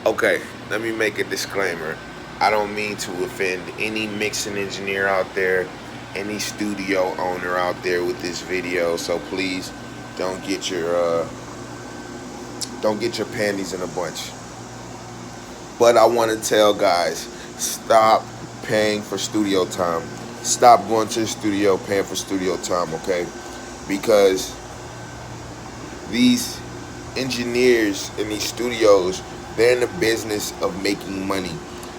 Okay, let me make a disclaimer. I don't mean to offend any mixing engineer out there, any studio owner out there with this video. So please don't get your don't get your panties in a bunch. But I want to tell guys, stop paying for studio time. Stop going to the studio paying for studio time, okay? Because these engineers in these studios, they're in the business of making money.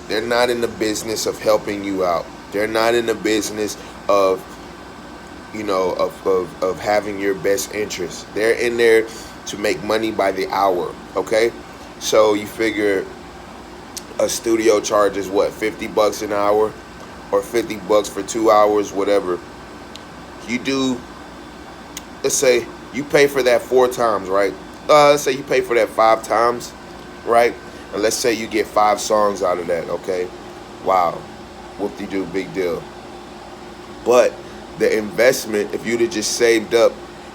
They're not in the business of helping you out. They're not in the business of, of having your best interest. They're in there to make money by the hour, okay? So you figure a studio charges what, 50 bucks an hour or 50 bucks for 2 hours, whatever. You do, let's say you pay for that 4 times, right? Let's say you pay for that 5 times, right? And let's say you get 5 songs out of that, okay? Wow, whoop-de-doo, big deal. But the investment, if you'd have just saved up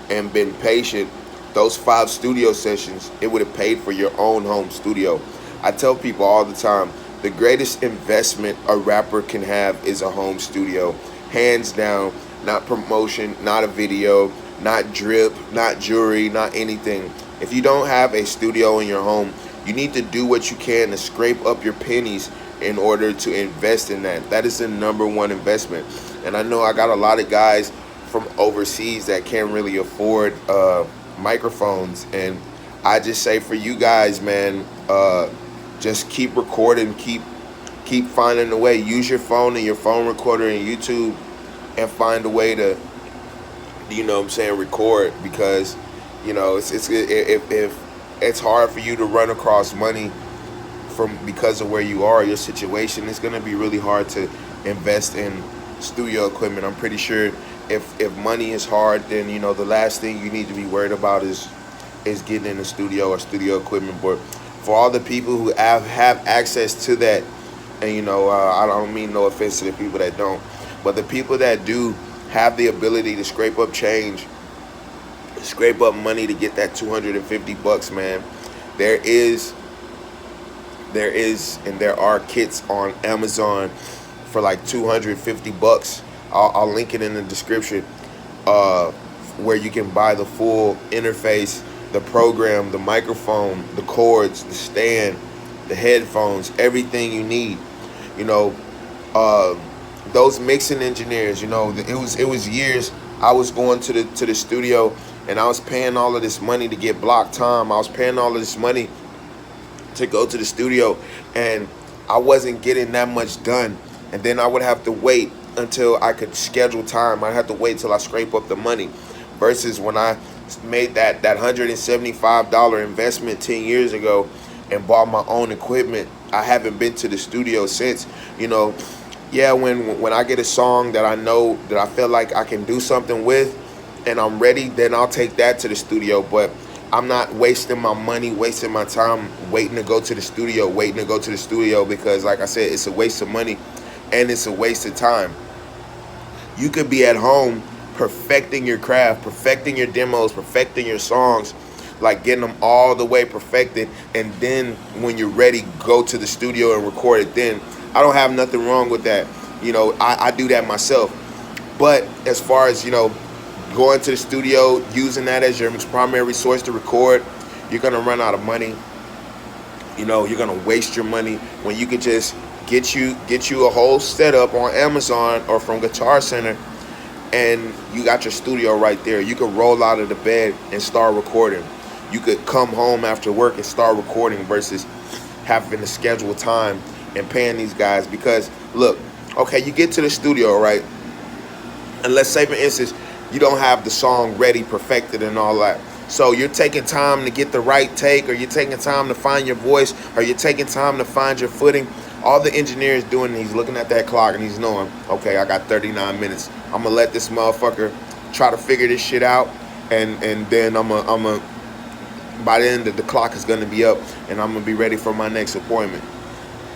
and been patient, those 5 studio sessions, it would have paid for your own home studio. I tell people all the time, the greatest investment a rapper can have is a home studio. Hands down, not promotion, not a video, not drip, not jewelry, not anything. If you don't have a studio in your home, you need to do what you can to scrape up your pennies in order to invest in that. That is the #1 investment. And I know I got a lot of guys from overseas that can't really afford microphones. And I just say for you guys, man, just keep recording, keep finding a way. Use your phone and your phone recorder and YouTube and find a way to, record, because, if it's hard for you to run across money because of where you are, your situation, it's going to be really hard to invest in studio equipment. I'm pretty sure if money is hard, then, the last thing you need to be worried about is getting in a studio or studio equipment. But for all the people who have access to that, and I don't mean no offense to the people that don't, but the people that do have the ability to scrape up change, scrape up money to get that 250 bucks, man, there are kits on Amazon for like 250 bucks. I'll link it in the description, where you can buy the full interface, the program, the microphone, the cords, the stand, the headphones, everything you need. Those mixing engineers, it was years I was going to the studio, and I was paying all of this money to get block time. I was paying all of this money to go to the studio, and I wasn't getting that much done. And then I would have to wait until I could schedule time. I'd have to wait till I scrape up the money. Versus when I made that $175 investment 10 years ago and bought my own equipment, I haven't been to the studio since. Yeah, when I get a song that I know that I feel like I can do something with and I'm ready, then I'll take that to the studio. But I'm not wasting my money, wasting my time waiting to go to the studio, because like I said, it's a waste of money and it's a waste of time. You could be at home perfecting your craft, perfecting your demos, perfecting your songs, like getting them all the way perfected, and then when you're ready, go to the studio and record it then. I don't have nothing wrong with that. I do that myself. But as far as, going to the studio, using that as your primary source to record, you're going to run out of money. You're going to waste your money when you could just get you a whole setup on Amazon or from Guitar Center, and you got your studio right there. You could roll out of the bed and start recording. You could come home after work and start recording versus having to schedule time and paying these guys. Because look, okay, you get to the studio, right? And let's say, for instance, you don't have the song ready, perfected and all that. So you're taking time to get the right take, or you're taking time to find your voice, or you're taking time to find your footing. All the engineer is doing, he's looking at that clock and he's knowing, okay, I got 39 minutes. I'm gonna let this motherfucker try to figure this shit out, and then I'm a by the end of the clock is gonna be up, and I'm gonna be ready for my next appointment.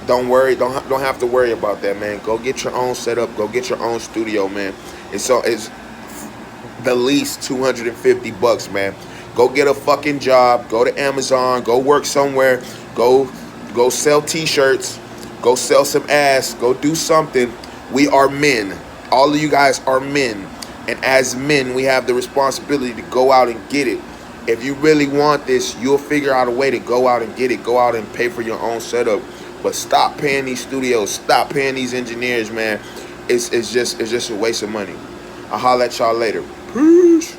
Don't worry, don't have to worry about that, man. Go get your own setup, go get your own studio, man. It's the least 250 bucks, man. Go get a fucking job, go to Amazon, go work somewhere, go Go sell t-shirts. Go sell some ass. Go do something. We are men. All of you guys are men. And as men, we have the responsibility to go out and get it. If you really want this, you'll figure out a way to go out and get it. Go out and pay for your own setup. But stop paying these studios. Stop paying these engineers, man. It's just a waste of money. I'll holler at y'all later. Peace.